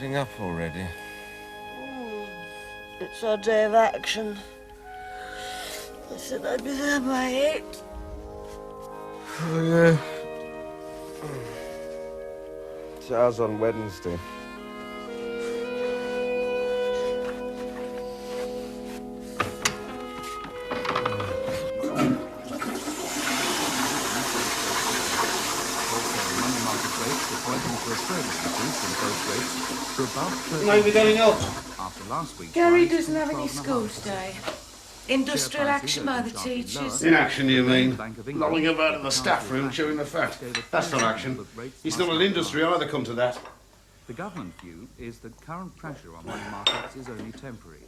wrapping up already? It's our day of action. I said I'd be there by 8. Oh, yeah. It's ours on Wednesday. Maybe getting up. After last week's Gary rise doesn't from have any 12.5%. school today. Industrial action by the teachers. Inaction, you mean? Lolling about in the staff room, chewing the fat. That's not action. It's not an industry either, come to that. The government view is that current pressure on money markets is only temporary.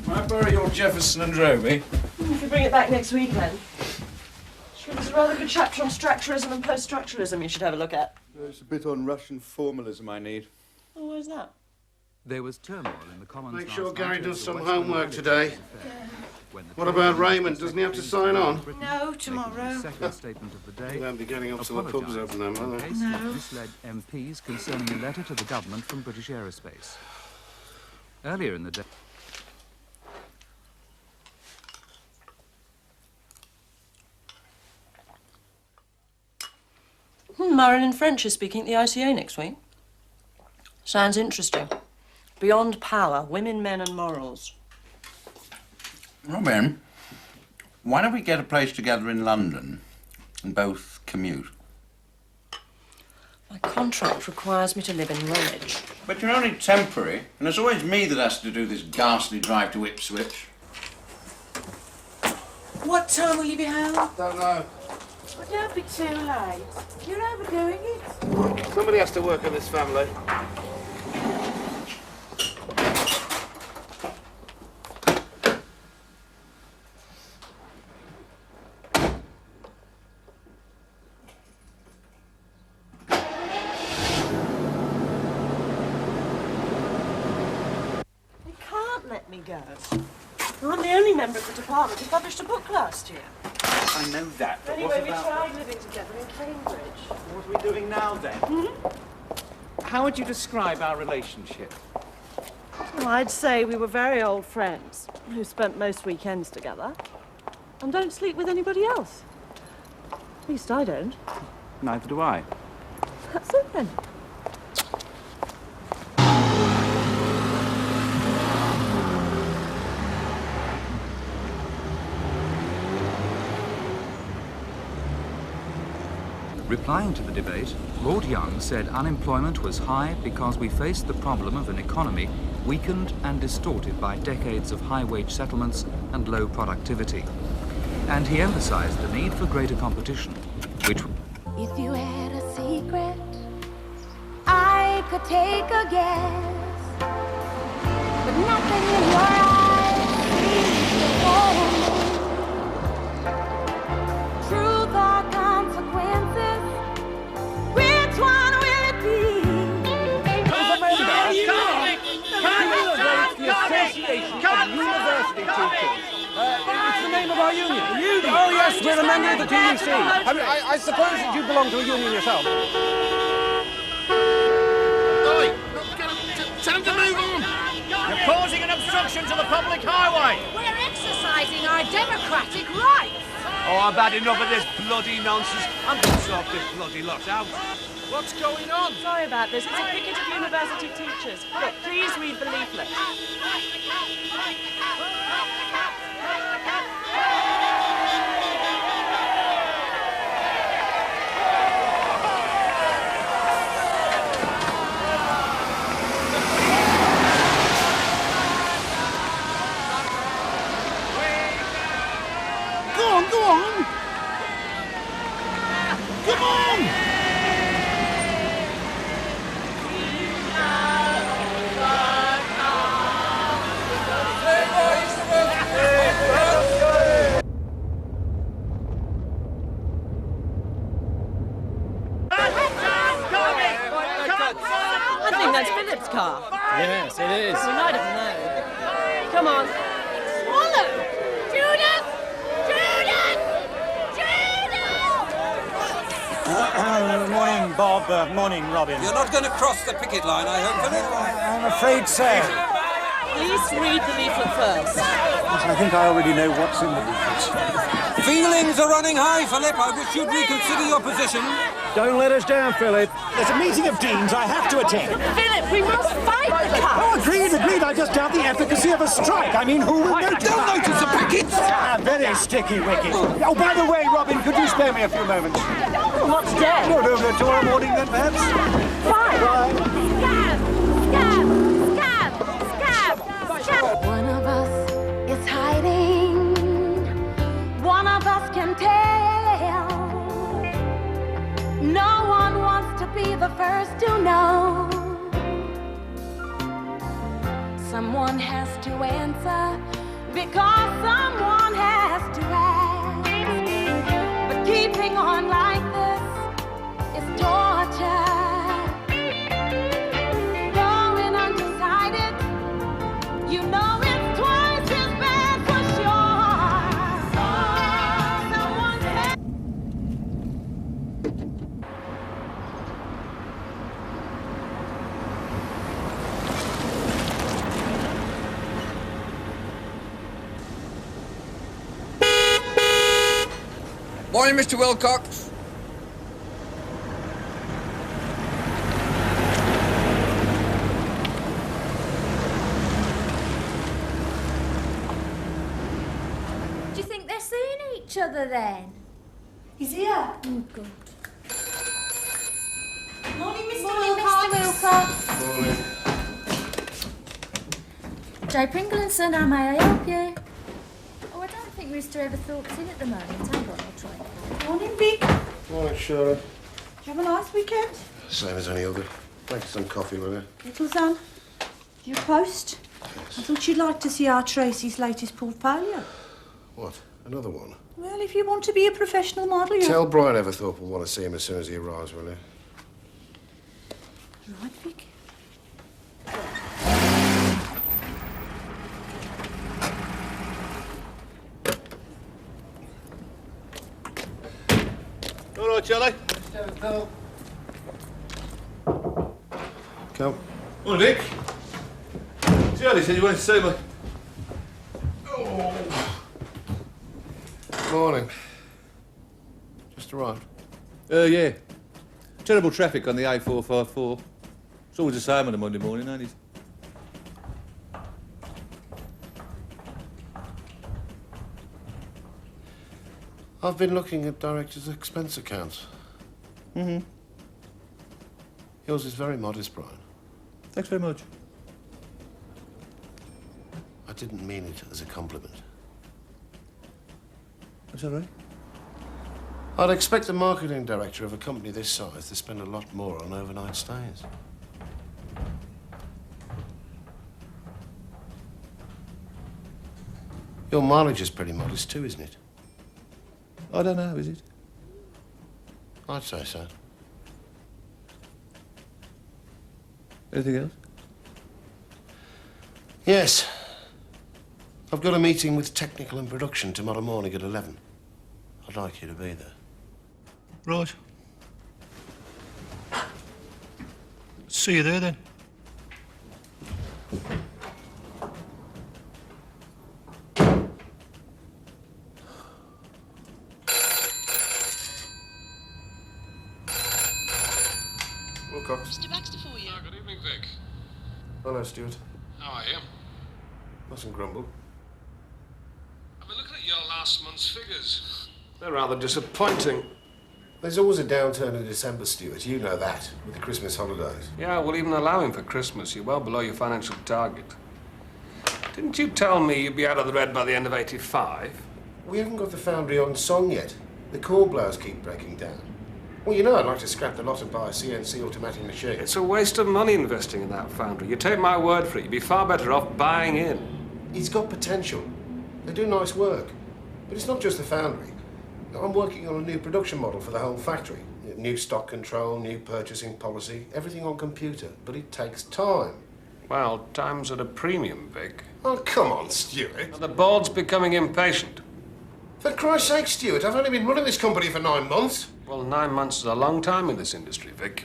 Might I borrow your Jefferson and Dromey? You could bring it back next week, then. There's a rather good chapter on structuralism and post-structuralism you should have a look at. There's a bit on Russian formalism I need. Oh, where's that? There was turmoil in the Commons. Make sure last Gary night does over some the homework Western today. What about Raymond? Doesn't he have to sign on? No, tomorrow. Second statement of the day. He won't be getting up till the pub's open then, will he? No. Misled MPs concerning a letter to the government from British Aerospace. Earlier in the day. Marilyn French is speaking at the ICA next week. Sounds interesting. Beyond power, women, men and morals. Robin, why don't we get a place together in London and both commute? My contract requires me to live in Woolwich. But you're only temporary, and it's always me that has to do this ghastly drive to Ipswich. What time will you be home? Don't know. Well, don't be too late. You're overdoing it. Somebody has to work in this family. You can't let me go. I'm the only member of the department who published a book last year. I know that, but Anyway, we tried living together in Cambridge. What are we doing now, then? How would you describe our relationship? Well, I'd say we were very old friends who spent most weekends together and don't sleep with anybody else. At least I don't. Neither do I. That's it then. Replying to the debate, Lord Young said unemployment was high because we faced the problem of an economy weakened and distorted by decades of high-wage settlements and low productivity. And he emphasized the need for greater competition, which... If you had a secret, I could take a guess, but nothing in your eyes seems to hold me. Truth or consequences, which one will it be? It's the name of our union. Oh, yes, we're a member of the TUC. I suppose that you belong to a union yourself. Oi! Tell him to move on! You're causing an obstruction to the public highway. We're exercising our democratic rights. Oh, I've had enough of this bloody nonsense. I'm going to sort this bloody lot out. What's going on? Sorry about this. It's a picket of university teachers. Look, please read the leaflet. Go on, go on! Come on! I think that's Philip's car. Yes, it is. We might have known. Come on. Swallow! Judith! Judith! Judith! Bob. Morning, Robin. You're not going to cross the picket line, I hope, Philip? I'm afraid so. Please read the leaflet first. I think I already know what's in the leaflet. Feelings are running high, Philip. I wish you'd reconsider your position. Don't let us down, Philip. There's a meeting of deans I have to attend. Philip, we must fight the cup. Oh, agreed. I just doubt the efficacy of a strike. I mean, who will notice? Don't notice the pickets! Very sticky wicket. Oh, by the way, Robin, could you spare me a few moments? Not today. No, tomorrow morning then, perhaps? Fine. Scab! One of us is hiding. One of us can tell. No one wants to be the first to know. Someone has to answer because someone has to ask. But keeping on like this is torture. Going undecided, you know it's twice as bad for sure. Morning, Mr. Wilcox. Do you think they're seeing each other then? He's here. Oh, God. Morning, Mr. Wilcox. Morning. J. Pringle and Son, how may I help you? Oh, I don't think Mr. Everthorpe's in at the moment. Hang on, I'll try. Morning, Vic. Morning, Shirley. Did you have a nice weekend? Same as any other. Make some coffee, will you? Little Zan, your post? Yes. I thought you'd like to see our Tracy's latest portfolio. What? Another one? Well, if you want to be a professional model, you Tell Brian Everthorpe we'll want to see him as soon as he arrives, will you? Right, Vic. All right, Charlie. Come. Oh, Dick. Charlie said you wanted to see me. Oh. Morning. Just arrived. Yeah. Terrible traffic on the A454. It's always the same on a Monday morning, ain't it? I've been looking at directors' expense accounts. Mm-hmm. Yours is very modest, Brian. Thanks very much. I didn't mean it as a compliment. That's all right. I'd expect a marketing director of a company this size to spend a lot more on overnight stays. Your mileage is pretty modest too, isn't it? I don't know, is it? I'd say so. Anything else? Yes. I've got a meeting with technical and production tomorrow morning at 11. I'd like you to be there. Right. See you there, then. Wilcox. Mr. Baxter for you. Good evening, Vic. Hello, Stuart. How are you? Mustn't grumble. I've been looking at your last month's figures. They're rather disappointing. There's always a downturn in December, Stuart. You know that, with the Christmas holidays. Yeah, well, even allowing for Christmas, you're well below your financial target. Didn't you tell me you'd be out of the red by the end of '85? We haven't got the foundry on song yet. The core blowers keep breaking down. Well, you know I'd like to scrap the lot and buy a CNC automatic machine. It's a waste of money investing in that foundry. You take my word for it, you'd be far better off buying in. It's got potential. They do nice work. But it's not just the foundry. I'm working on a new production model for the whole factory. New stock control, new purchasing policy, everything on computer. But it takes time. Well, time's at a premium, Vic. Oh, come on, Stuart. And the board's becoming impatient. For Christ's sake, Stuart, I've only been running this company for 9 months. Well, 9 months is a long time in this industry, Vic.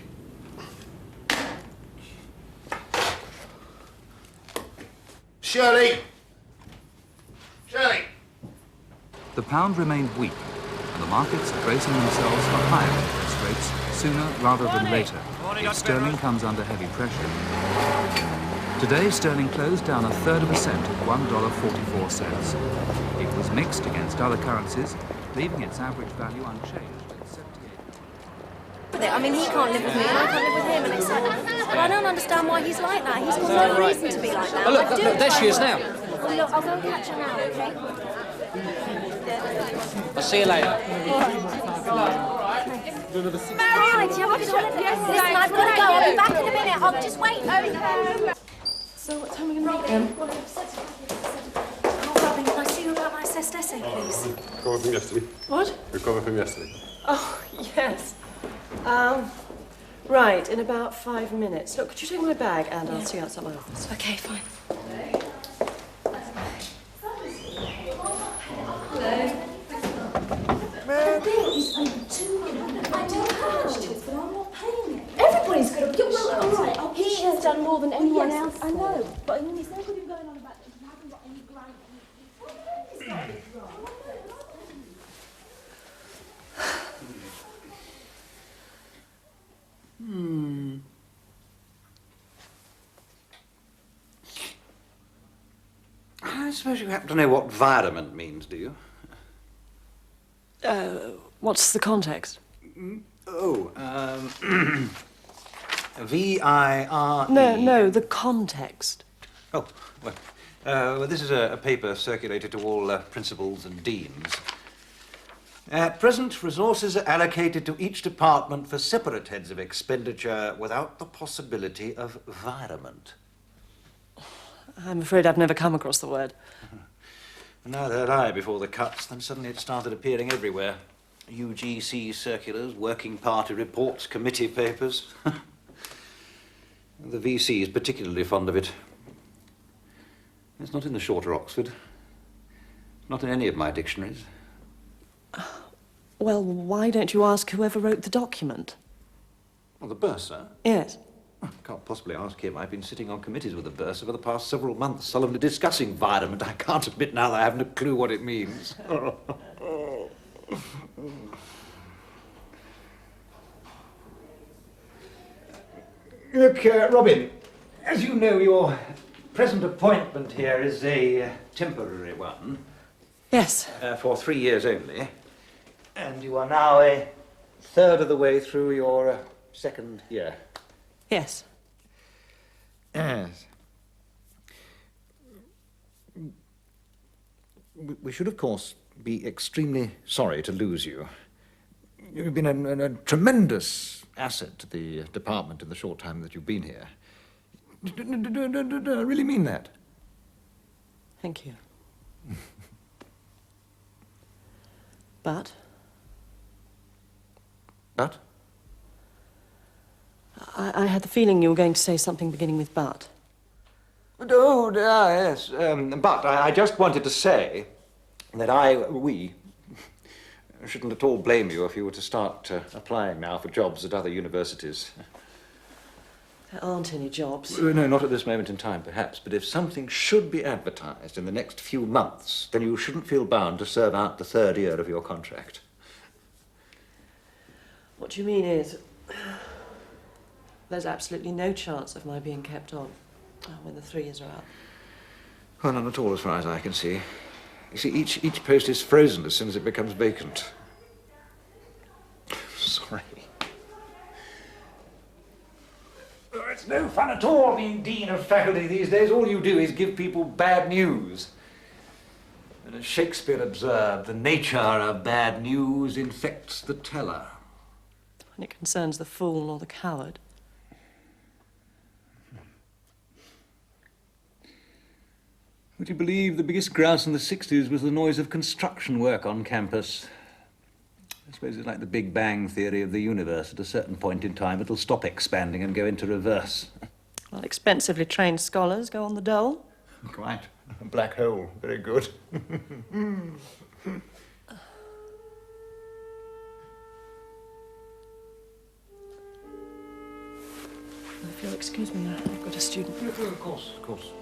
Shirley! Shirley! The pound remained weak, and the markets are bracing themselves for higher interest rates sooner rather than later, if sterling comes under heavy pressure. Today, sterling closed down 1/3 of a cent at $1.44. It was mixed against other currencies, leaving its average value unchanged at 78. I mean, he can't live with me and I can't live with him, and it's like, well, I don't understand why he's like that. He's got no reason to be like that. Oh, look, there she is now. Well, look, I'll go and catch her now, okay? I'll see you later. Right, you have a good holiday. Listen, I've got to go. I'll be back in a minute. I'll just wait. So what time are we going to meet then? Oh, Robin, can I see you about my assessed essay, please? Recovered from yesterday. What? Recovered from yesterday. Oh, yes. Right, in about 5 minutes. Look, could you take my bag and I'll see you outside my office. Okay, fine. Everybody's got a bill. Well, all right. He has done more than anyone else. I know, but I mean, there's no good in going on about this. You haven't got any grant. I suppose you happen to know what environment means, do you? What's the context? V-I-R-E. No, the context. Oh, well, this is a paper circulated to all principals and deans. At present, resources are allocated to each department for separate heads of expenditure without the possibility of environment. I'm afraid I've never come across the word. Neither had I before the cuts, then suddenly it started appearing everywhere. UGC circulars, working party reports, committee papers. The VC is particularly fond of it. It's not in the Shorter Oxford. Not in any of my dictionaries. Well, why don't you ask whoever wrote the document? Well, the bursar? Yes. I can't possibly ask him. I've been sitting on committees with the bursar for the past several months, solemnly discussing environment. I can't admit now that I haven't a clue what it means. Look, Robin, as you know, your present appointment here is a temporary one. Yes. For 3 years only. And you are now 1/3 of the way through your second year. Yes. Yes. We should, of course, be extremely sorry to lose you. You've been a tremendous asset to the department in the short time that you've been here. I really mean that. Thank you. But? But? I had the feeling you were going to say something beginning with but. Oh, yes. But I just wanted to say that we shouldn't at all blame you if you were to start applying now for jobs at other universities. There aren't any jobs. No, not at this moment in time, perhaps. But if something should be advertised in the next few months, then you shouldn't feel bound to serve out the 3rd year of your contract. What you mean is, there's absolutely no chance of my being kept on when the 3 years are out. Well, none at all, as far as I can see. You see, each post is frozen as soon as it becomes vacant. Sorry. Oh, it's no fun at all being Dean of Faculty these days. All you do is give people bad news. And as Shakespeare observed, the nature of bad news infects the teller. When it concerns the fool or the coward. Would you believe the biggest grouse in the 60s was the noise of construction work on campus? I suppose it's like the Big Bang theory of the universe. At a certain point in time, it'll stop expanding and go into reverse. Well, expensively trained scholars go on the dole. Quite. A black hole. Very good. excuse me, I've got a student. Of course, of course.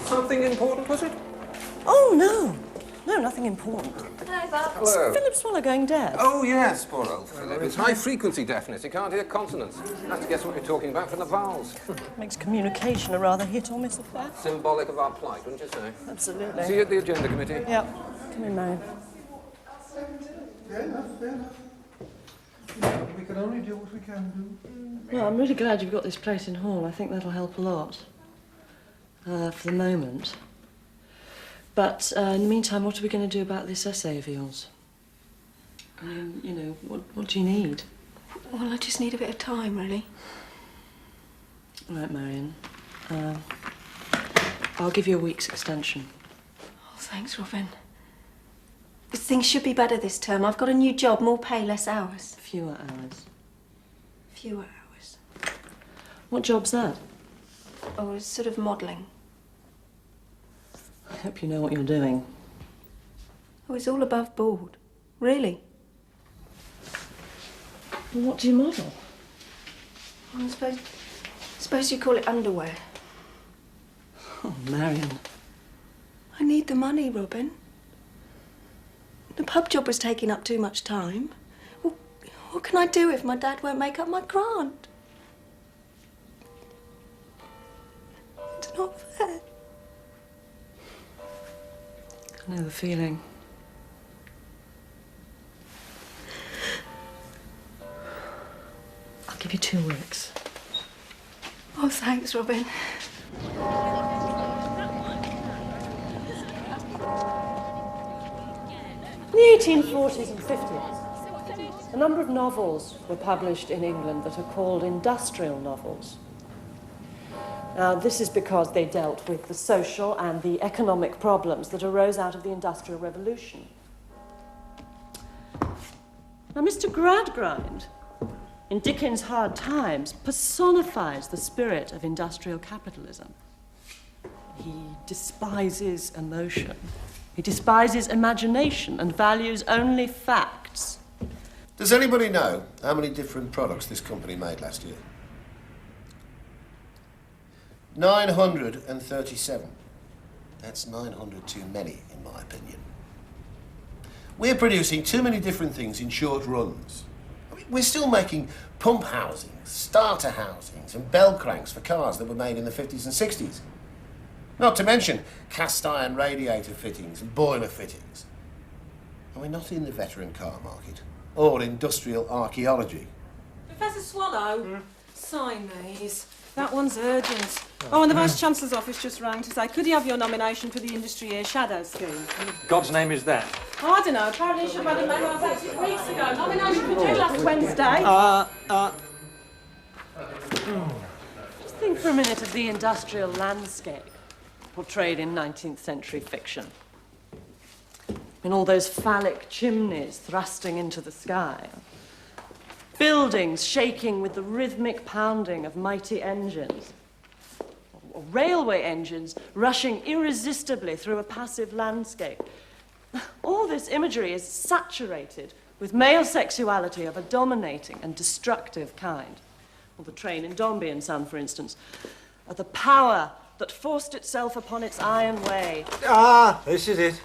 Something important, was it? Oh, no. No, nothing important. Hello. Philip Swallow going deaf. Oh, yes, poor old Philip. It's high-frequency deafness. He can't hear consonants. Has to guess what you're talking about from the vowels. Makes communication a rather hit-or-miss affair. Symbolic of our plight, wouldn't you say? Absolutely. See you at the agenda committee. Yep. Come in, Marion. Fair enough, fair enough. We can only do what we can do. Well, I'm really glad you've got this place in Hall. I think that'll help a lot. For the moment. But in the meantime, what are we going to do about this essay of yours? I mean, you know, what do you need? Well, I just need a bit of time, really. All right, Marion. I'll give you a week's extension. Oh, thanks, Robin. Things should be better this term. I've got a new job, more pay, less hours. Fewer hours. Fewer hours. What job's that? Oh, it's sort of modelling. I hope you know what you're doing. Oh, it's all above board. Really. Well, what do you model? I suppose you call it underwear. Oh, Marion. I need the money, Robin. The pub job was taking up too much time. Well, what can I do if my dad won't make up my grant? It's not fair. I know the feeling. I'll give you 2 weeks. Oh, thanks, Robin. In the 1840s and 50s, a number of novels were published in England that are called industrial novels. Now, this is because they dealt with the social and the economic problems that arose out of the Industrial Revolution. Now, Mr. Gradgrind, in Dickens' Hard Times, personifies the spirit of industrial capitalism. He despises emotion. He despises imagination and values only facts. Does anybody know how many different products this company made last year? 937. That's 900 too many, in my opinion. We're producing too many different things in short runs. I mean, we're still making pump housings, starter housings, and bell cranks for cars that were made in the 50s and 60s. Not to mention cast iron radiator fittings and boiler fittings. And we're not in the veteran car market or industrial archaeology. Professor Swallow, sign these. That one's urgent. Oh, and the Vice-Chancellor's office just rang to say, could he have your nomination for the Industry Air Shadow Scheme? God's name is that? Oh, I don't know. Apparently he should have had a memo about 6 weeks ago. Nomination for due last Wednesday. Just think for a minute of the industrial landscape portrayed in 19th century fiction. In all those phallic chimneys thrusting into the sky. Buildings shaking with the rhythmic pounding of mighty engines. Or railway engines rushing irresistibly through a passive landscape. All this imagery is saturated with male sexuality of a dominating and destructive kind. Or the train in Dombey and Son, for instance. The power that forced itself upon its iron way. Ah, this is it.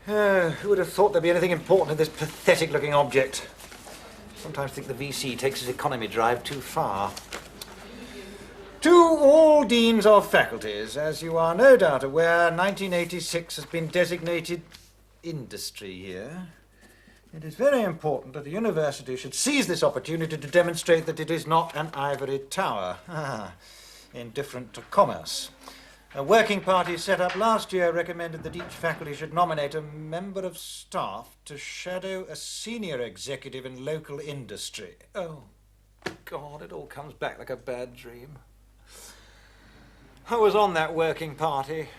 Who would have thought there'd be anything important in this pathetic-looking object? Sometimes think the VC takes his economy drive too far. To all deans of faculties, as you are no doubt aware, 1986 has been designated industry year. It is very important that the university should seize this opportunity to demonstrate that it is not an ivory tower, indifferent to commerce. A working party set up last year recommended that each faculty should nominate a member of staff to shadow a senior executive in local industry. Oh, God, it all comes back like a bad dream. I was on that working party,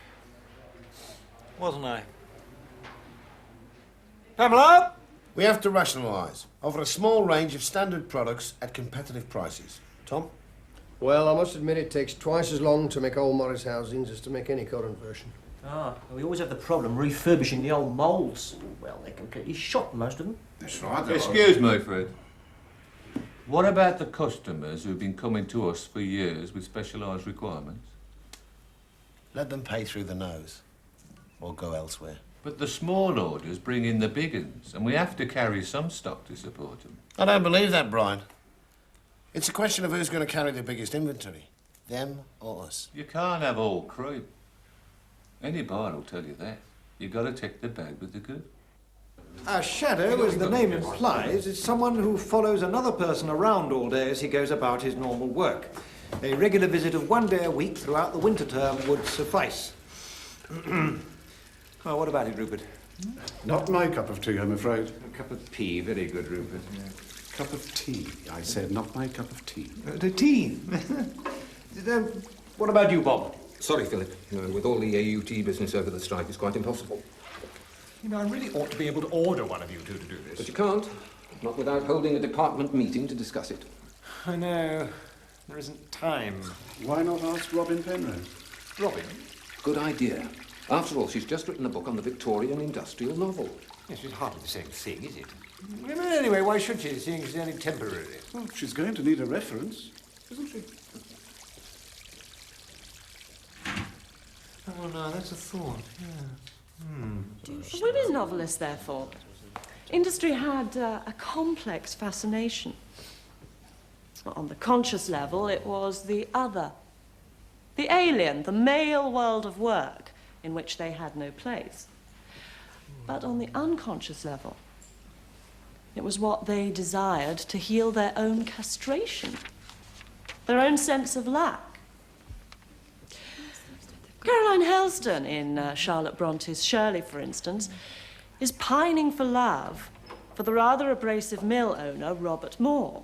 wasn't I? Pamela? We have to rationalise. Offer a small range of standard products at competitive prices. Tom? Well, I must admit it takes twice as long to make old Morris housings as to make any current version. Ah, we always have the problem refurbishing the old moulds. Well, they're completely shot, most of them. That's right. Excuse me, Fred. What about the customers who've been coming to us for years with specialised requirements? Let them pay through the nose. Or go elsewhere. But the small orders bring in the big uns, and we have to carry some stock to support them. I don't believe that, Brian. It's a question of who's going to carry the biggest inventory. Them or us. You can't have all cream. Any bar will tell you that. You've got to take the bag with the good. A shadow, as the name implies, is someone who follows another person around all day as he goes about his normal work. A regular visit of 1 day a week throughout the winter term would suffice. Well, what about it, Rupert? Not my cup of tea, I'm afraid. A cup of tea, very good, Rupert. Cup of tea, I said, not my cup of tea. The tea? What about you, Bob? Sorry, Philip. With all the AUT business over the strike, it's quite impossible. You know, I really ought to be able to order one of you two to do this. But you can't. Not without holding a department meeting to discuss it. I know. There isn't time. Why not ask Robin Penrose? Robin? Good idea. After all, she's just written a book on the Victorian industrial novel. Yes, it's hardly the same thing, is it? Well, anyway, why should she, seeing she's only temporary? Well, she's going to need a reference, isn't she? Oh, no, that's a thought, yeah. A women novelist, therefore. Industry had a complex fascination. On the conscious level, it was the other, the alien, the male world of work in which they had no place. But on the unconscious level, it was what they desired to heal their own castration, their own sense of lack. Caroline Helston in Charlotte Bronte's Shirley, for instance, is pining for love for the rather abrasive mill owner, Robert Moore.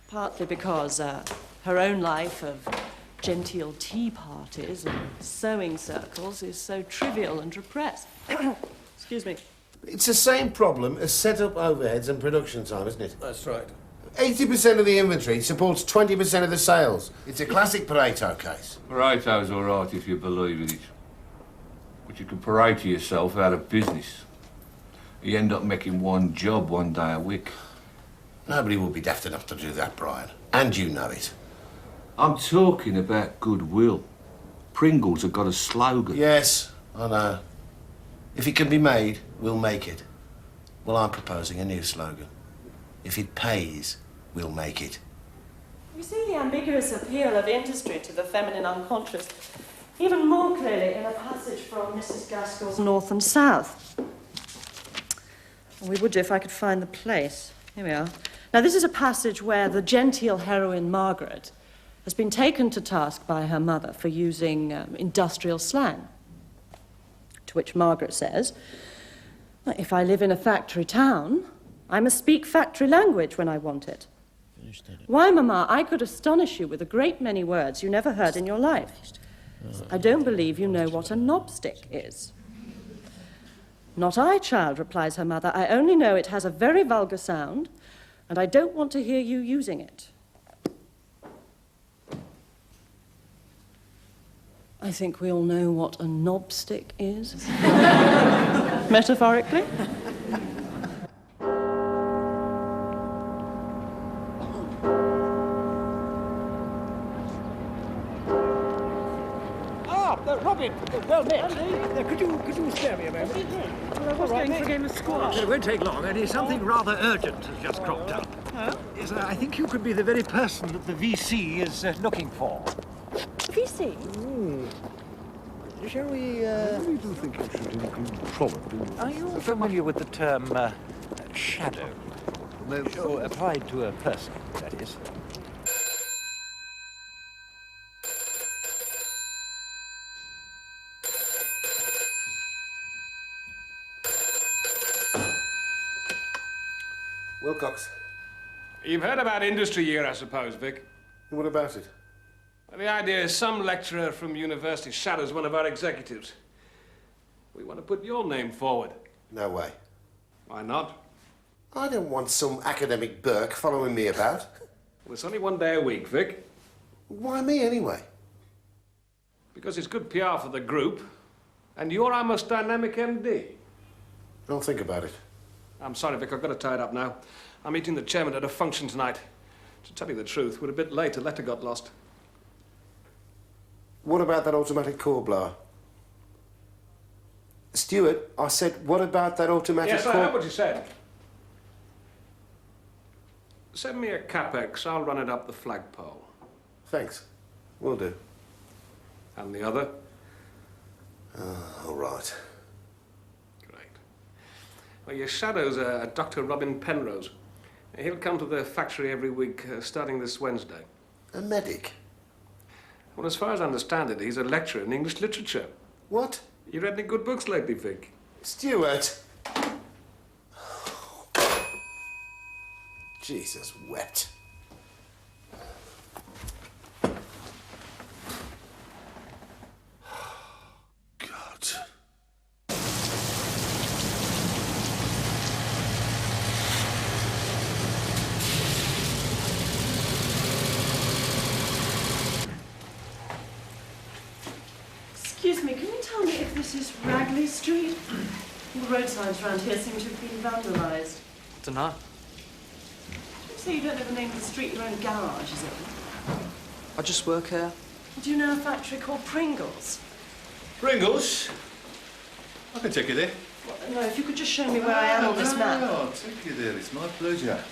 Partly because her own life of genteel tea parties and sewing circles is so trivial and repressed. Excuse me. It's the same problem as set-up overheads and production time, isn't it? That's right. 80% of the inventory supports 20% of the sales. It's a classic Pareto case. Pareto's all right if you believe in it. But you can Pareto yourself out of business. You end up making one job 1 day a week. Nobody will be daft enough to do that, Brian. And you know it. I'm talking about goodwill. Pringles have got a slogan. Yes, I know. If it can be made, we'll make it. Well, I'm proposing a new slogan. If it pays, we'll make it. We see the ambiguous appeal of industry to the feminine unconscious even more clearly in a passage from Mrs. Gaskell's North and South. We would do if I could find the place. Here we are. Now, this is a passage where the genteel heroine Margaret has been taken to task by her mother for using industrial slang. To which Margaret says, if I live in a factory town, I must speak factory language when I want it. Why, Mamma, I could astonish you with a great many words you never heard in your life. I don't believe you know what a knobstick is. Not I, child, replies her mother. I only know it has a very vulgar sound, and I don't want to hear you using it. I think we all know what a knobstick is. Metaphorically. Robin, well met. Could you spare me a moment? Well, I was going for a game of squash. It won't take long, only something rather urgent has just cropped up. Oh? Yes, I think you could be the very person that the VC is looking for. The VC? Shall we, I really do think you should include probably. Are you familiar with the term shadow? No, applied to a person, that is. Wilcox. You've heard about Industry Year, I suppose, Vic. What about it? Well, the idea is some lecturer from university shadows one of our executives. We want to put your name forward. No way. Why not? I don't want some academic Burke following me about. Well, it's only 1 day a week, Vic. Why me, anyway? Because it's good PR for the group, and you're our most dynamic MD. Don't think about it. I'm sorry, Vic, I've got to tie it up now. I'm meeting the chairman at a function tonight. To tell you the truth, we're a bit late. A letter got lost. What about that automatic core blower? Stuart, I said, what about that automatic Yes, core... I heard what you said. Send me a capex. I'll run it up the flagpole. Thanks. Will do. And the other? All right. Great. Well, your shadow's Dr. Robin Penrose. He'll come to the factory every week, starting this Wednesday. A medic? Well, as far as I understand it, he's a lecturer in English literature. What? You read any good books lately, Vic? Stuart! Jesus wept. God. Excuse me, can you tell me if this is Ragley Street? The road signs around here seem to have been vandalised. Dunno. You say you don't know the name of the street, your own garage, is it? I just work here. Do you know a factory called Pringles? Pringles? I can take you there. Well, no, if you could just show me where I am on this map. I'll take you there. It's my pleasure.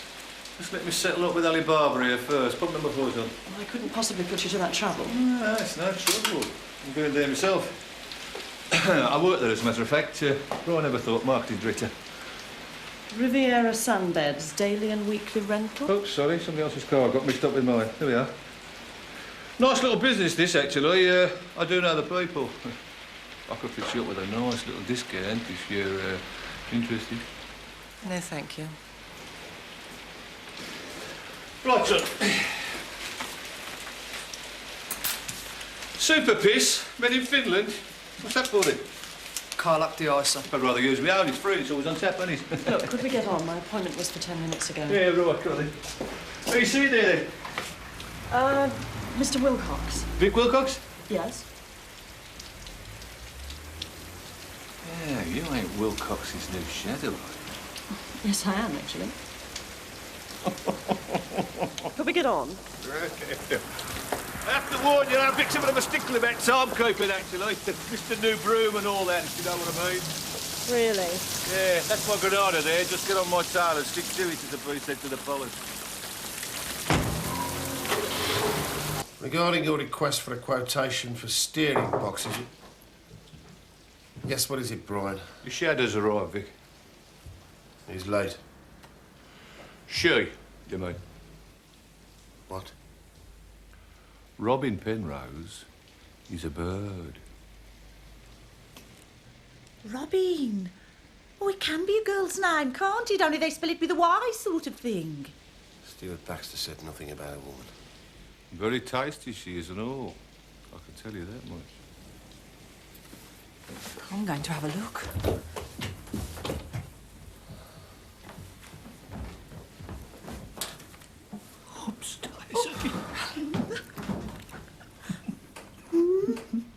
Just let me settle up with Alibaba here first. Put number 4 on. Well, I couldn't possibly put you to that trouble. No, it's no trouble. I'm going there myself. I work there, as a matter of fact. I never thought marketing director. Riviera Sunbeds, daily and weekly rental. Oh, sorry, somebody else's car got mixed up with mine. There we are. Nice little business, this, actually. I do know the people. I could fix you up with a nice little discount if you're interested. No, thank you. Right, son. Super piss, made in Finland. What's that for, then? Clarke the icer. I'd rather use my own. It's free. It's always on tap, isn't it? Look, could we get on? My appointment was for 10 minutes ago. Yeah, right, go on then. Who you see there, then? Mr. Wilcox. Vic Wilcox? Yes? Yeah, you ain't Wilcox's new shadow, are you? Yes, I am, actually. Could we get on? I have to warn you, I'm a bit of a stickler about timekeeping, actually. Mr. New Broom and all that, if you know what I mean. Really? Yeah, that's my Granada there. Just get on my tail and stick to it, as the priest said to the poet. Regarding your request for a quotation for steering boxes, yes, what is it, Brian? The shadow's arrived, Vic. He's late. She, you mean? What? Robin Penrose is a bird. Robin. Oh, it can be a girl's name, can't it? Only they spell it with a Y sort of thing. Stuart Baxter said nothing about a woman. Very tasty she is and all. I can tell you that much. I'm going to have a look.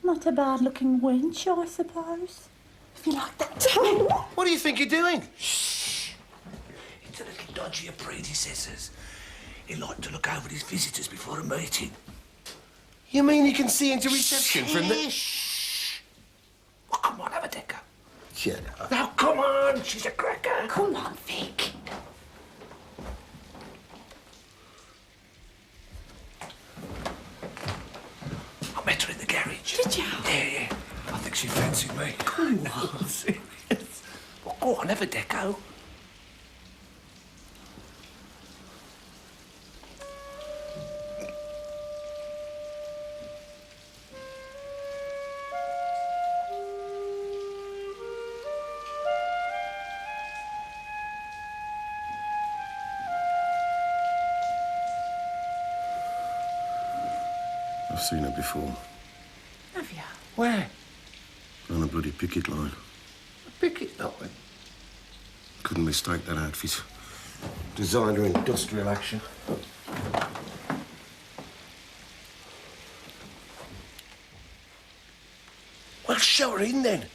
Not a bad-looking wench, I suppose. If you like that tone. What do you think you're doing? It's a little dodgy of predecessors. He liked to look over his visitors before a meeting. You mean you can see into reception from the... Shh! Well, come on, have a decker. Shut up. Now, come on, she's a cracker. Come on, Vic. I met her in the garage. Did you? Yeah. I think she fancied me. Come on. Serious. Well, go on, have a deco. I've seen her before. Have you? Where? On a bloody picket line. A picket line? Couldn't mistake that outfit. Designer industrial action. Well, show her in then.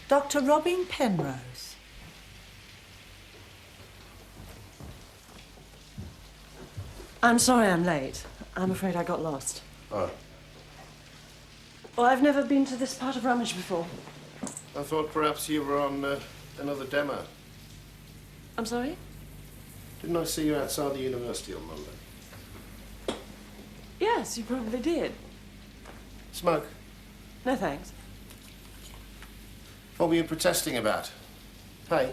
Dr. Robin Penrose. I'm sorry I'm late. I'm afraid I got lost. Oh. Well, I've never been to this part of Rummage before. I thought perhaps you were on another demo. I'm sorry? Didn't I see you outside the university on Monday? Yes, you probably did. Smoke? No, thanks. What were you protesting about? Pay?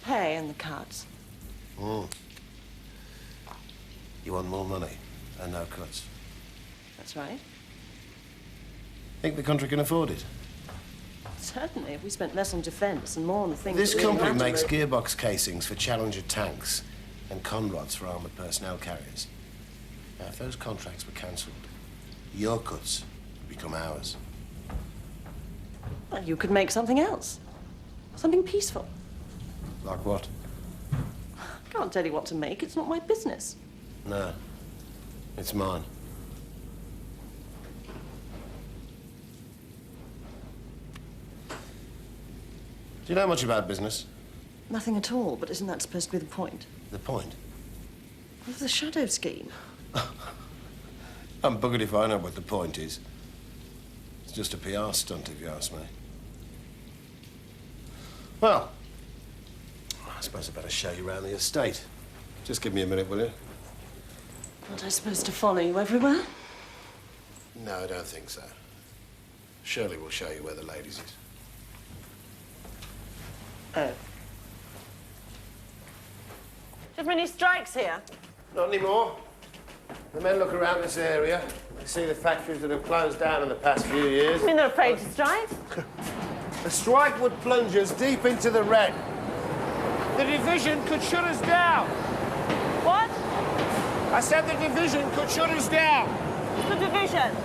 Pay and the cuts. Mm. You want more money and no cuts? That's right. Think the country can afford it? Certainly, if we spent less on defence and more on the things... This that really company matter. makes gearbox casings for Challenger tanks and conrods for armoured personnel carriers. Now, if those contracts were cancelled, your cuts would become ours. Well, you could make something else. Something peaceful. Like what? I can't tell you what to make. It's not my business. No, it's mine. Do you know much about business? Nothing at all, but isn't that supposed to be the point? The point? Of the shadow scheme. I'm buggered if I know what the point is. It's just a PR stunt, if you ask me. Well, I suppose I better show you around the estate. Just give me a minute, will you? Aren't I supposed to follow you everywhere? No, I don't think so. Shirley will show you where the ladies is. Oh. Do you have many strikes here? Not anymore. The men look around this area. They see the factories that have closed down in the past few years. You mean they're afraid to strike? A strike would plunge us deep into the red. The division could shut us down. What? I said the division could shut us down. The division?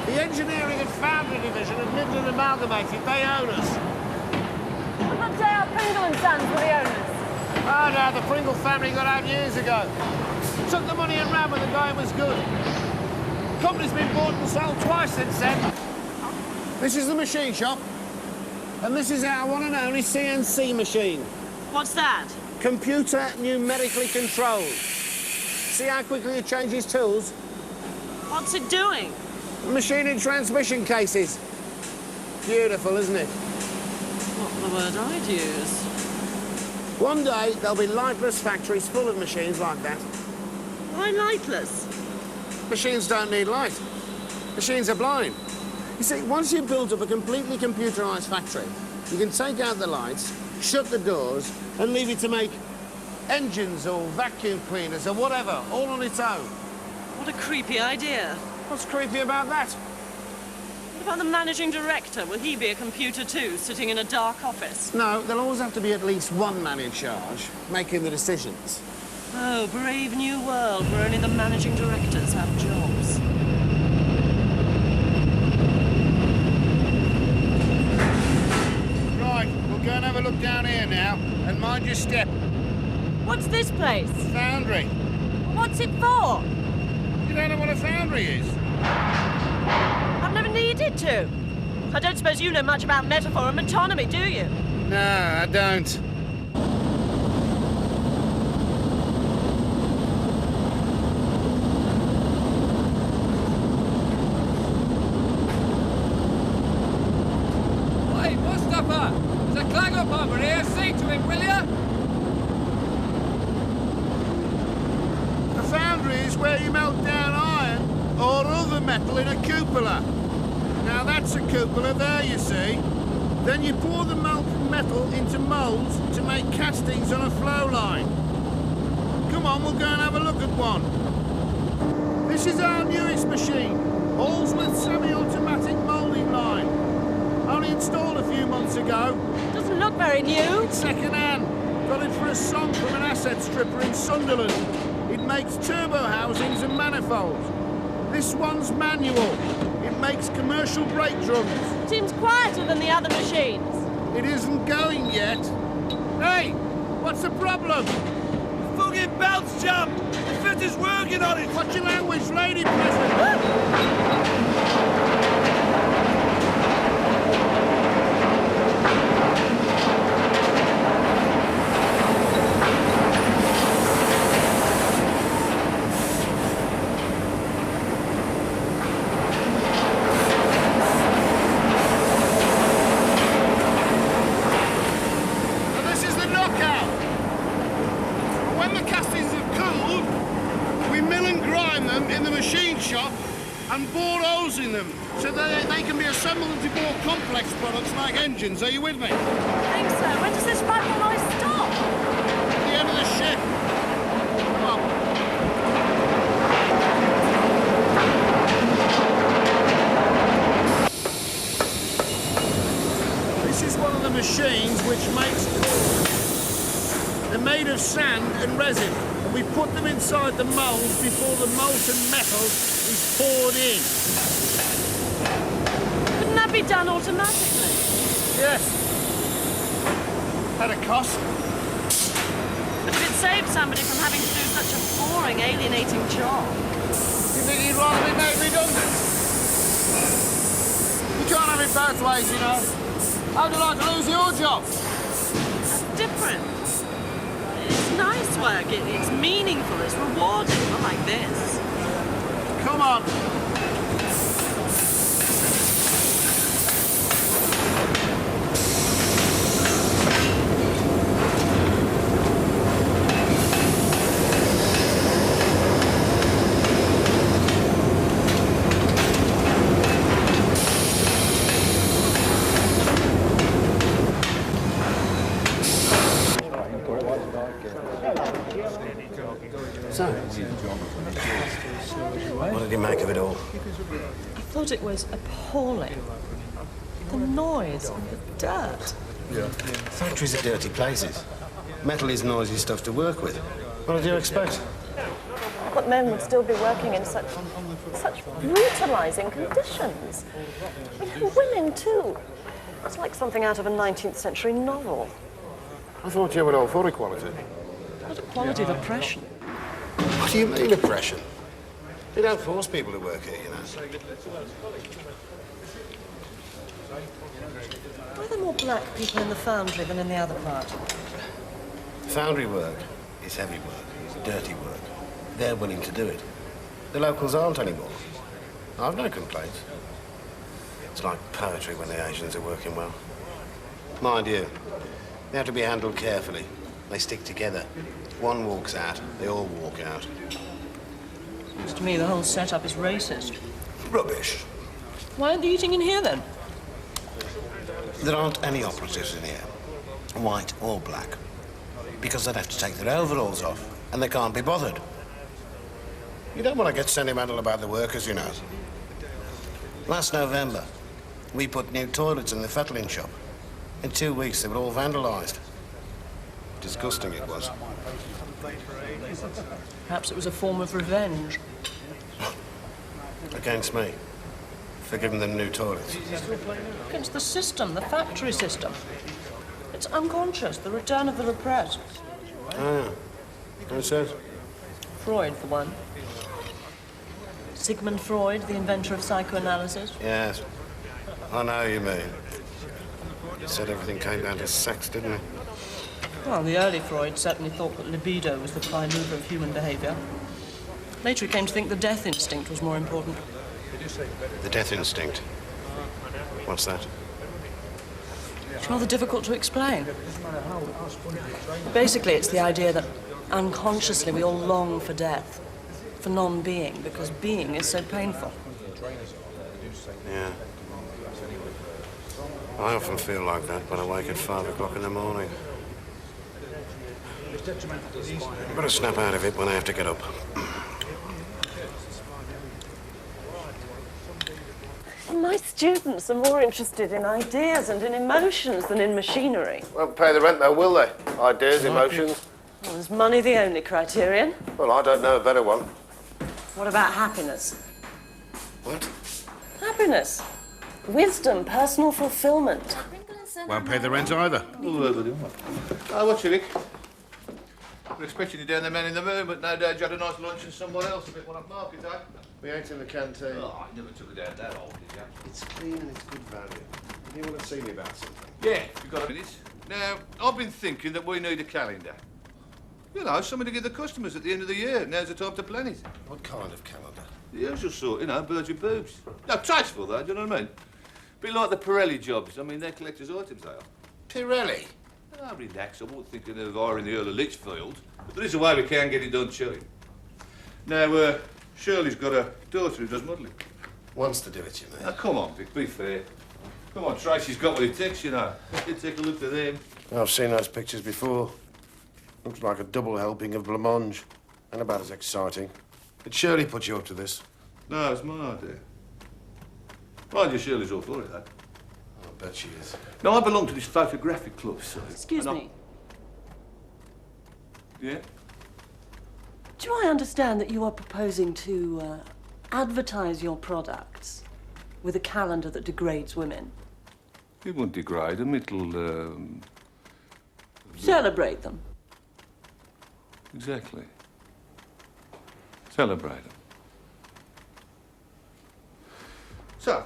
The engineering and foundry division of Midland Amalgamated, they own us. What about J.R. Pringle and Sons were the owners? Oh, no, the Pringle family got out years ago. Took the money and ran when the going was good. The company's been bought and sold twice since then. This is the machine shop. And this is our one and only CNC machine. What's that? Computer numerically controlled. See how quickly it changes tools? What's it doing? Machining transmission cases. Beautiful, isn't it? Not the word I'd use. One day, there'll be lightless factories full of machines like that. Why lightless? Machines don't need light. Machines are blind. You see, once you've built up a completely computerised factory, you can take out the lights, shut the doors, and leave it to make engines or vacuum cleaners or whatever, all on its own. What a creepy idea. What's creepy about that? What about the managing director? Will he be a computer too, sitting in a dark office? No, there'll always have to be at least one man in charge, making the decisions. Oh, brave new world where only the managing directors have jobs. Right, we'll go and have a look down here now, and mind your step. What's this place? Foundry. What's it for? You don't know what a foundry is? I've never needed to. I don't suppose you know much about metaphor and metonymy, do you? No, I don't. Hey, Mustafa! There's a clang up over here. See to him, will you? A foundry is where you melt down iron or other metal in a cupola. Now that's a cupola there, you see. Then you pour the molten metal into moulds to make castings on a flow line. Come on, we'll go and have a look at one. This is our newest machine, Hallsworth semi-automatic moulding line. Only installed a few months ago. Doesn't look very new. It's second-hand. Got it for a song from an asset stripper in Sunderland. It makes turbo housings and manifolds. This one's manual. It makes commercial brake drums. Seems quieter than the other machines. It isn't going yet. Hey, what's the problem? Fucking belt's jammed! The fitter's working on it! What's your language, lady president? And bore holes in them so that they can be assembled into more complex products like engines. Are you with me? I think so. When does this frightful noise stop? At the end of the shift. Come on. This is one of the machines which makes... They're made of sand and resin. And we put them inside the moulds before the molten metal is poured in. Couldn't that be done automatically? Yes. At a cost. But if it saved somebody from having to do such a boring, alienating job. You think he'd rather be made redundant? You can't have it both ways, you know. How'd you like to lose your job? That's different. It's nice work. It's meaningful. It's rewarding. Not like this. Come on. So, what did he make of it all? I thought it was appalling. The noise and the dirt. Yeah. Factories are dirty places. Metal is noisy stuff to work with. What did you expect? But men would still be working in such brutalising conditions. I mean, women too. It's like something out of a 19th century novel. I thought you were all for equality. Not equality of oppression. What do you mean, oppression? You don't force people to work here, you know. Why are there more black people in the foundry than in the other part? Foundry work is heavy work, it's dirty work. They're willing to do it. The locals aren't anymore. I've no complaints. It's like poetry when the Asians are working well. Mind you, they have to be handled carefully. They stick together. One walks out, they all walk out. Seems to me the whole setup is racist. Rubbish. Why aren't they eating in here then? There aren't any operatives in here, white or black, because they'd have to take their overalls off, and they can't be bothered. You don't want to get sentimental about the workers, you know. Last November, we put new toilets in the fettling shop. In 2 weeks, they were all vandalised. Disgusting it was. Perhaps it was a form of revenge. Against me. For giving them new toilets. Against the system, the factory system. It's unconscious, the return of the repressed. Oh, yeah. Who says? Freud, for one. Sigmund Freud, the inventor of psychoanalysis. Yes. I know you mean. He said everything came down to sex, didn't he? Well, the early Freud certainly thought that libido was the prime mover of human behaviour. Later he came to think the death instinct was more important. The death instinct? What's that? It's rather difficult to explain. Basically, it's the idea that unconsciously we all long for death, for non-being, because being is so painful. Yeah. I often feel like that when I wake at 5 o'clock in the morning. I've got to snap out of it when I have to get up. My students are more interested in ideas and in emotions than in machinery. Won't pay the rent though, will they? Ideas, emotions. Well, is money the only criterion? Well, I don't know a better one. What about happiness? What? Happiness. Wisdom, personal fulfillment. Won't pay the rent either. What's your Rick? We're expecting you down there, man in the moon, but no doubt you had a nice lunch and somewhere else, a bit one up market, eh? We ate in the canteen. Oh, I never took it out that old, did you? It's clean and it's good value. You want to see me about something? Yeah, you've got a minute. Now, I've been thinking that we need a calendar. You know, something to give the customers at the end of the year. Now's the time to plan it. What kind of calendar? The usual sort, you know, birds with boobs. No, tasteful, though, do you know what I mean? Bit like the Pirelli jobs. I mean, they're collector's items, they are. Pirelli? Oh, relax. I wasn't thinking of hiring the Earl of Lichfield. But there is a way we can get it done cheap. Now, Shirley's got a daughter who does modelling. Wants to do it, you mean? Now, come on, Vic, be fair. Come on, Tracy's got what it takes, you know. Let's take a look at them. I've seen those pictures before. Looks like a double helping of blancmange. And about as exciting. Did Shirley put you up to this? No, it's my idea. Mind you, Shirley's all for it, though. I bet she is. Now, I belong to this photographic club, so... Excuse me. Yeah? Do I understand that you are proposing to advertise your products with a calendar that degrades women? It won't degrade them, it'll, Celebrate them. Exactly. Celebrate them. So,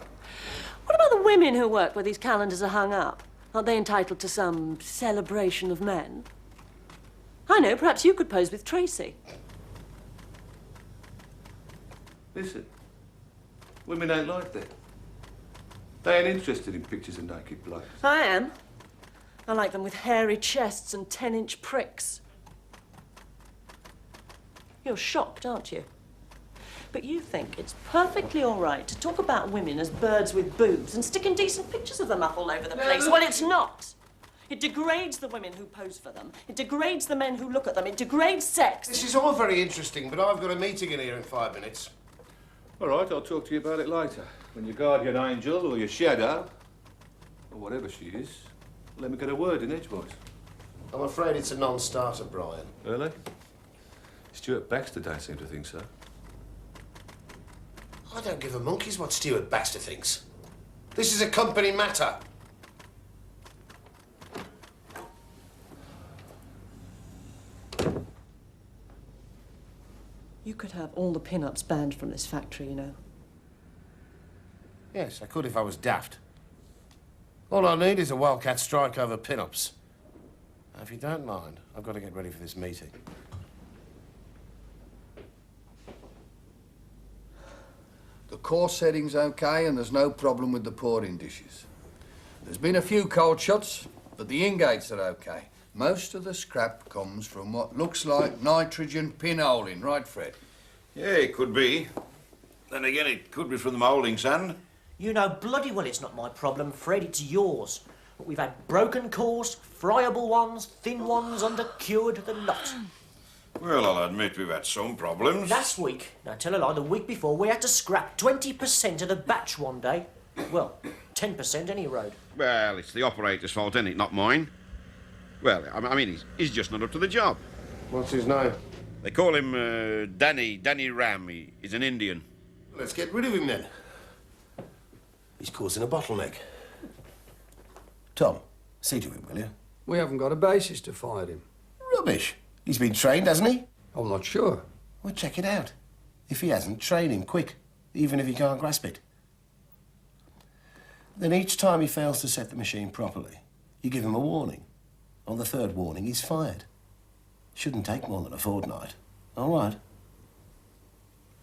What about the women who work where these calendars are hung up? Aren't they entitled to some celebration of men? I know, perhaps you could pose with Tracy. listen. Women ain't like that. They ain't interested in pictures of naked blokes. I am. I like them with hairy chests and 10-inch pricks. You're shocked, aren't you? But you think it's perfectly all right to talk about women as birds with boobs and stick indecent pictures of them up all over the place. Well, it's not. It degrades the women who pose for them. It degrades the men who look at them. It degrades sex. This is all very interesting, but I've got a meeting in here in 5 minutes. All right, I'll talk to you about it later. When your guardian angel or your shadow, or whatever she is, let me get a word in edgewise. I'm afraid it's a non-starter, Brian. Really? Stuart Baxter don't seem to think so. I don't give a monkey's what Stuart Baxter thinks. This is a company matter. You could have all the pin-ups banned from this factory, you know. Yes, I could if I was daft. All I need is a wildcat strike over pin-ups. Now, if you don't mind, I've got to get ready for this meeting. The course setting's okay and there's no problem with the pouring dishes. There's been a few cold shots, but the ingates are okay. Most of the scrap comes from what looks like nitrogen pinholing, right, Fred? Yeah, it could be. Then again, it could be from the moulding sand. You know bloody well it's not my problem, Fred, it's yours. But we've had broken cores, friable ones, thin ones, undercured, the lot. Well, I'll admit we've had some problems. Last week, now tell a lie, the week before, we had to scrap 20% of the batch one day. Well, 10% any road. Well, it's the operator's fault, isn't it? Not mine. Well, I mean, he's just not up to the job. What's his name? They call him Danny Ram. He's an Indian. Let's get rid of him then. He's causing a bottleneck. Tom, see to him, will you? We haven't got a basis to fire him. Rubbish. He's been trained, hasn't he? I'm not sure. Well, check it out. If he hasn't, train him quick, even if he can't grasp it. Then each time he fails to set the machine properly, you give him a warning. On the third warning, he's fired. Shouldn't take more than a fortnight. All right?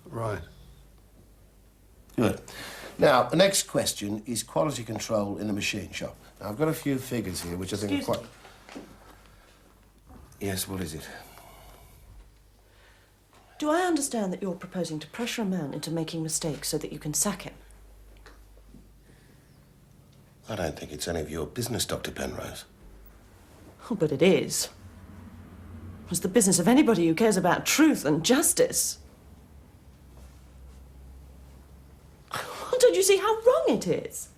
Right. Good. Now, the next question is quality control in the machine shop. Now, I've got a few figures here which I think are quite... Yes, what is it? Do I understand that you're proposing to pressure a man into making mistakes so that you can sack him? I don't think it's any of your business, Dr. Penrose. Oh, but it is. It's the business of anybody who cares about truth and justice. Don't you see how wrong it is?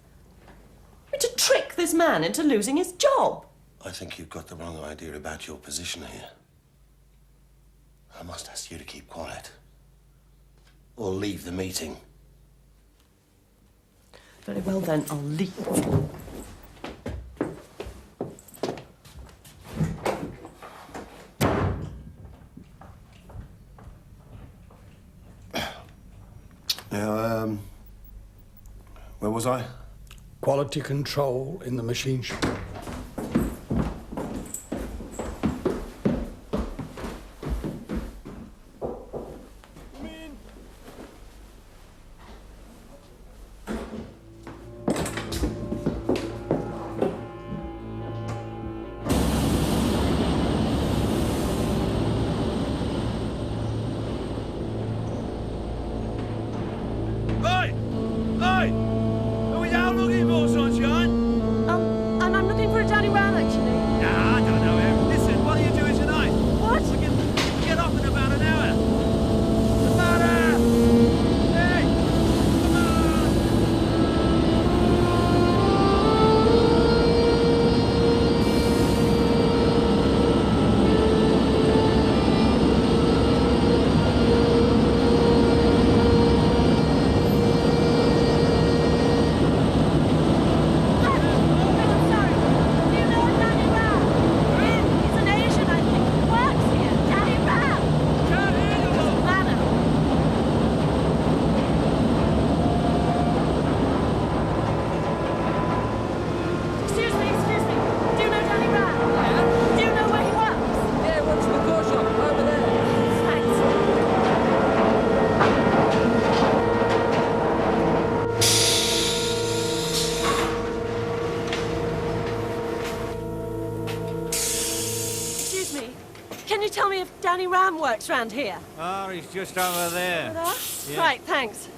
I mean, to trick this man into losing his job. I think you've got the wrong idea about your position here. I must ask you to keep quiet. Or leave the meeting. Very well then, I'll leave. Now, where was I? Quality control in the machine shop. Hey! Hey! Are we down looking for, sunshine? And I'm looking for a Danny Ram, actually. Nah, I don't know him. Listen, what are you doing tonight? What? We can get off in about an hour. The matter? Hey! Come on! Excuse me. Do you know Danny Ram? Yeah. Do you know where he works? Yeah, he works in the car shop over there. Excuse me. Can you tell me if Danny Ram works round here? Oh, he's just over there. There? Yeah. Right, thanks.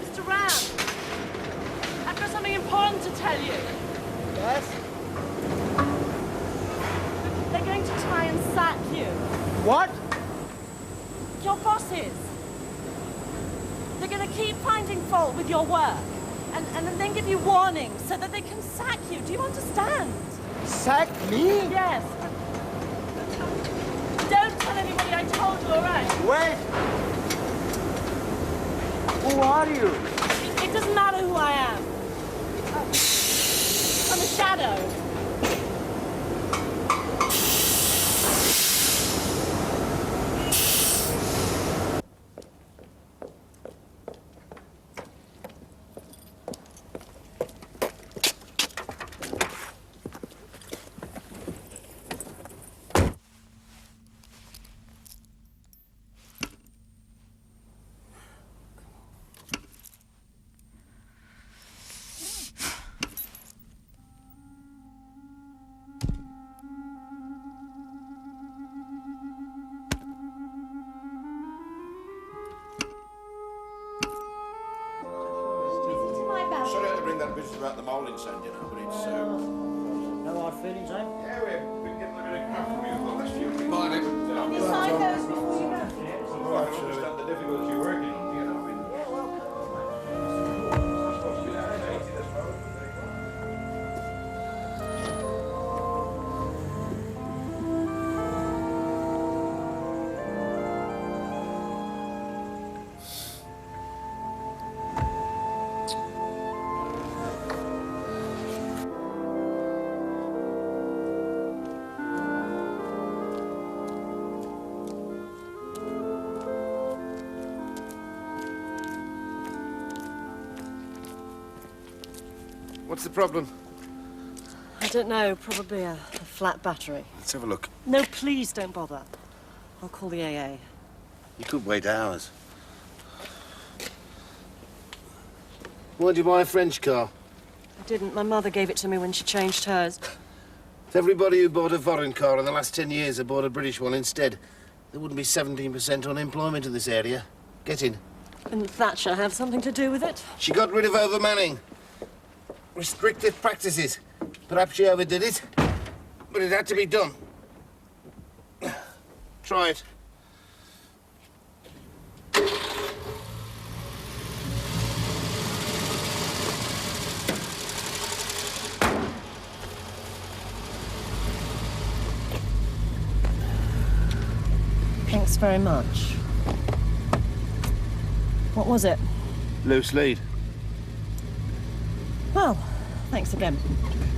Mr. Ram, I've got something important to tell you. Yes? They're going to try and sack you. What? Your bosses. They're going to keep finding fault with your work and then give you warnings so that they can sack you. Do you understand? Sack me? Yes. Don't tell anybody I told you, all right? Wait! Who are you? It doesn't matter who I am. I'm a shadow. Sorry I had to bring that business about the moulding sand, you know, but it's... No hard feelings, eh? Yeah, we've been getting a bit of crap from you the last few weeks. Mine, Can you sign those before you go? Well, I can understand the difficulty you're working on, you know. What's the problem? I don't know, probably a flat battery. Let's have a look. No, please don't bother. I'll call the AA. You could wait hours. Why'd you buy a French car? I didn't. My mother gave it to me when she changed hers. If everybody who bought a foreign car in the last 10 years had bought a British one instead, there wouldn't be 17% unemployment in this area. Get in. Didn't Thatcher have something to do with it? She got rid of overmanning. Restrictive practices. Perhaps she overdid it, but it had to be done. Try it. very much. What was it? Loose lead. Well, thanks again.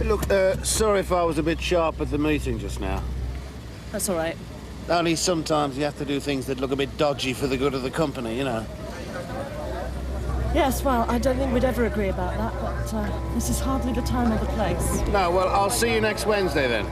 Look, sorry if I was a bit sharp at the meeting just now. That's all right. Only sometimes you have to do things that look a bit dodgy for the good of the company, you know. Yes, well, I don't think we'd ever agree about that, but this is hardly the time or the place. No, well, I'll see you next Wednesday then.